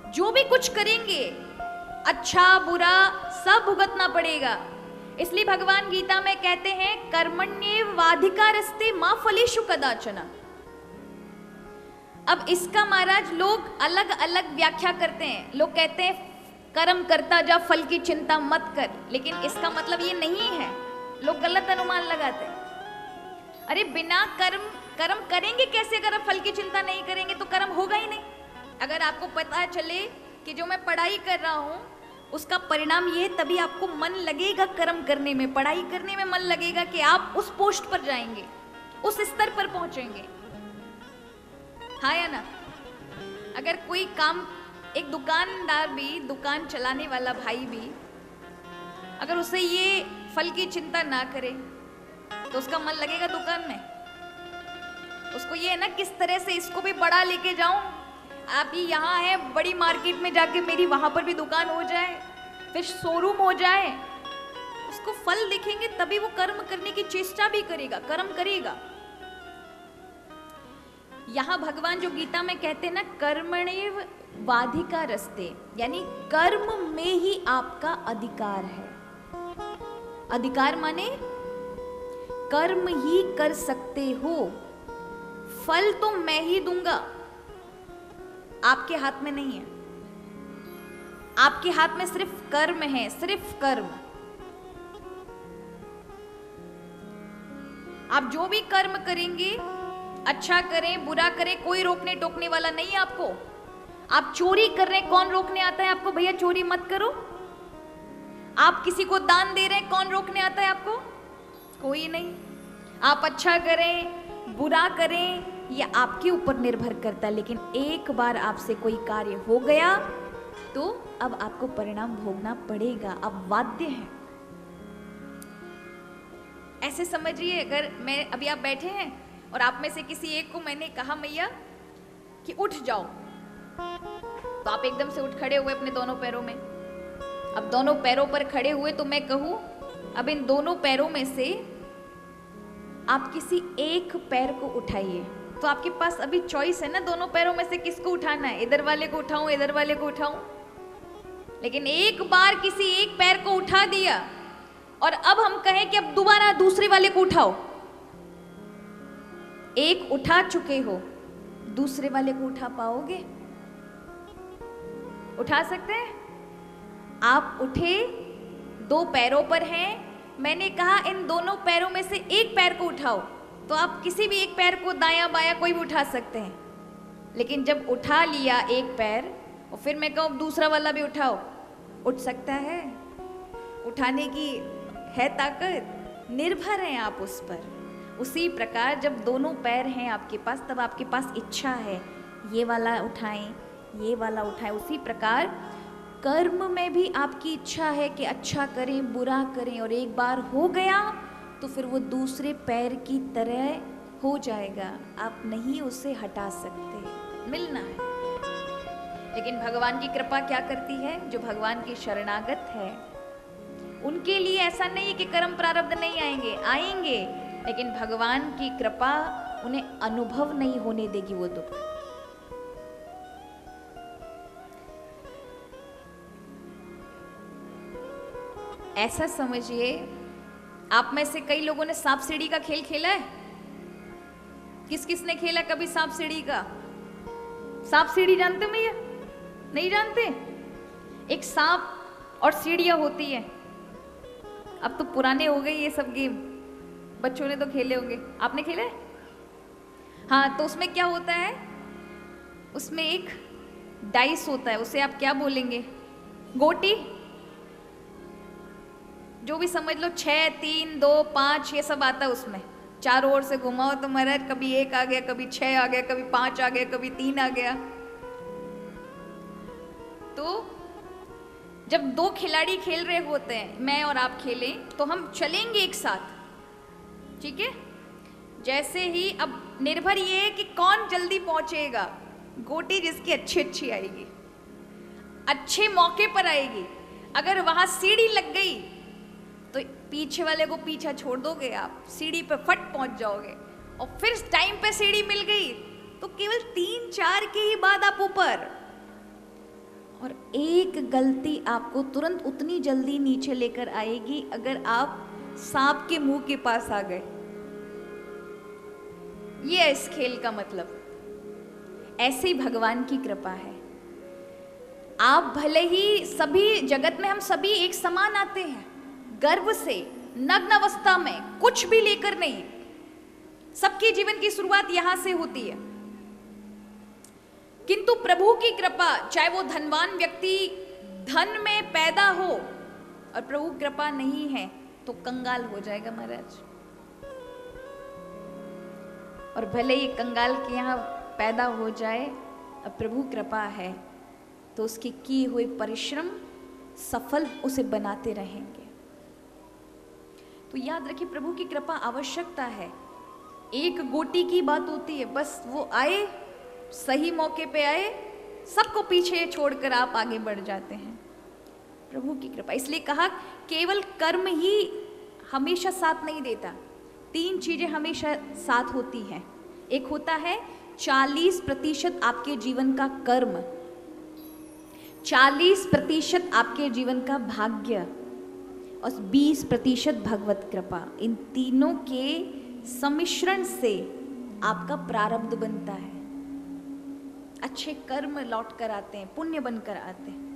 जो भी कुछ करेंगे अच्छा बुरा सब भुगतना पड़ेगा। इसलिए भगवान गीता में कहते हैं कर्मण्येवाधिकारस्ते मा फलेषु कदाचन। अब इसका महाराज लोग अलग अलग व्याख्या करते हैं। लोग कहते हैं कर्म करता जा फल की चिंता मत कर, लेकिन इसका मतलब ये नहीं है। लोग गलत अनुमान लगाते हैं। अरे बिना कर्म करेंगे कैसे? अगर आप फल की चिंता नहीं करेंगे तो कर्म होगा ही नहीं। अगर आपको पता चले कि जो मैं पढ़ाई कर रहा हूं उसका परिणाम ये, तभी आपको मन लगेगा कर्म करने में, पढ़ाई करने में मन लगेगा कि आप उस पोस्ट पर जाएंगे, उस स्तर पर पहुंचेंगे। हाँ या ना? अगर कोई काम, एक दुकानदार भी, दुकान चलाने वाला भाई भी, अगर उसे ये फल की चिंता ना करे तो उसका मन लगेगा दुकान में। उसको ये है ना किस तरह से इसको भी बड़ा लेके जाऊं। आप ही यहाँ है, बड़ी मार्केट में जाके मेरी वहां पर भी दुकान हो जाए, फिर शोरूम हो जाए। उसको फल दिखेंगे तभी वो कर्म करने की चेष्टा भी करेगा, कर्म करेगा। यहां भगवान जो गीता में कहते हैं ना कर्मण्येव वाधिकारस्ते, यानी कर्म में ही आपका अधिकार है। अधिकार माने कर्म ही कर सकते हो, फल तो मैं ही दूंगा, आपके हाथ में नहीं है। आपके हाथ में सिर्फ कर्म है, सिर्फ कर्म। आप जो भी कर्म करेंगे, अच्छा करें बुरा करें, कोई रोकने टोकने वाला नहीं है आपको। आप चोरी कर रहे हैं, कौन रोकने आता है आपको? भैया चोरी मत करो। आप किसी को दान दे रहे हैं, कौन रोकने आता है आपको? कोई नहीं। आप अच्छा करें बुरा करें ये आपके ऊपर निर्भर करता है। लेकिन एक बार आपसे कोई कार्य हो गया तो अब आपको परिणाम भोगना पड़ेगा, अब बाध्य है। ऐसे समझिए, अगर मैं अभी आप बैठे हैं और आप में से किसी एक को मैंने कहा मैया कि उठ जाओ, तो आप एकदम से उठ खड़े हुए अपने दोनों पैरों में। अब दोनों पैरों पर खड़े हुए तो मैं कहूं अब इन दोनों पैरों में से आप किसी एक पैर को उठाइए। तो आपके पास अभी चॉइस है ना, दोनों पैरों में से किसको उठाना है, इधर वाले को उठाऊं इधर वाले को उठाऊं। लेकिन एक बार किसी एक पैर को उठा दिया और अब हम कहें कि अब दोबारा दूसरे वाले को उठाओ। एक उठा चुके हो, दूसरे वाले को उठा पाओगे? उठा सकते हैं? आप उठे, दो पैरों पर हैं, मैंने कहा इन दोनों पैरों में से एक पैर को उठाओ, तो आप किसी भी एक पैर को दायां बायां कोई भी उठा सकते हैं। लेकिन जब उठा लिया एक पैर और फिर मैं कहूँ दूसरा वाला भी उठाओ, उठ सकता है? उठाने की है ताकत, निर्भर हैं आप उस पर। उसी प्रकार जब दोनों पैर हैं आपके पास, तब आपके पास इच्छा है ये वाला उठाएं ये वाला उठाएं। उसी प्रकार कर्म में भी आपकी इच्छा है कि अच्छा करें बुरा करें, और एक बार हो गया तो फिर वो दूसरे पैर की तरह हो जाएगा, आप नहीं उसे हटा सकते, मिलना है। लेकिन भगवान की कृपा क्या करती है? जो भगवान की शरणागत है उनके लिए ऐसा नहीं है कि कर्म प्रारब्ध नहीं आएंगे, आएंगे, लेकिन भगवान की कृपा उन्हें अनुभव नहीं होने देगी वो दुख। ऐसा समझिए, आप में से कई लोगों ने सांप सीढ़ी का खेल खेला है। किस किस ने खेला कभी सांप सीढ़ी का? सांप सीढ़ी जानते हो भैया? नहीं जानते? एक सांप और सीढ़ियां होती है। अब तो पुराने हो गए ये सब गेम, बच्चों ने तो खेले होंगे, आपने खेला है? हाँ, तो उसमें क्या होता है, उसमें एक डाइस होता है, उसे आप क्या बोलेंगे? गोटी, जो भी समझ लो, 6, 3, 2, 5 ये सब आता है उसमें। चारों ओर से घुमाओ तो महाराज कभी 1 आ गया, कभी 6 आ गया, कभी 5 आ गया, कभी 3 आ गया। तो जब 2 खिलाड़ी खेल रहे होते हैं, मैं और आप खेलें, तो हम चलेंगे एक साथ, ठीक है? जैसे ही अब निर्भर ये है कि कौन जल्दी पहुंचेगा। गोटी जिसकी अच्छी अच्छी आएगी, अच्छे मौके पर आएगी। अगर वहां सीढ़ी लग गई तो पीछे वाले को पीछा छोड़ दोगे, आप सीढ़ी पे फट पहुंच जाओगे। और फिर टाइम पे सीढ़ी मिल गई तो केवल 3-4 के ही बाद आप ऊपर। और एक गलती आपको तुरंत उतनी जल्दी नीचे लेकर आएगी अगर आप सांप के मुंह के पास आ गए। ये है इस खेल का मतलब। ऐसे ही भगवान की कृपा है। आप भले ही सभी जगत में हम सभी एक समान आते हैं, गर्व से, नग्न अवस्था में, कुछ भी लेकर नहीं। सबके जीवन की शुरुआत यहां से होती है। किंतु प्रभु की कृपा, चाहे वो धनवान व्यक्ति धन में पैदा हो और प्रभु कृपा नहीं है तो कंगाल हो जाएगा महाराज। और भले ही कंगाल के यहाँ पैदा हो जाए, अब प्रभु कृपा है तो उसके किए हुए परिश्रम सफल उसे बनाते रहेंगे। तो याद रखिए, प्रभु की कृपा आवश्यकता है। एक गोटी की बात होती है, बस वो आए, सही मौके पे आए, सबको पीछे छोड़कर आप आगे बढ़ जाते हैं। प्रभु की कृपा, इसलिए कहा केवल कर्म ही हमेशा साथ नहीं देता। 3 चीजें हमेशा साथ होती हैं। एक होता है 40% आपके जीवन का कर्म, 40% आपके जीवन का भाग्य और 20% भगवत कृपा। इन तीनों के सम्मिश्रण से आपका प्रारब्ध बनता है। अच्छे कर्म लौट कर आते हैं, पुण्य बनकर आते हैं।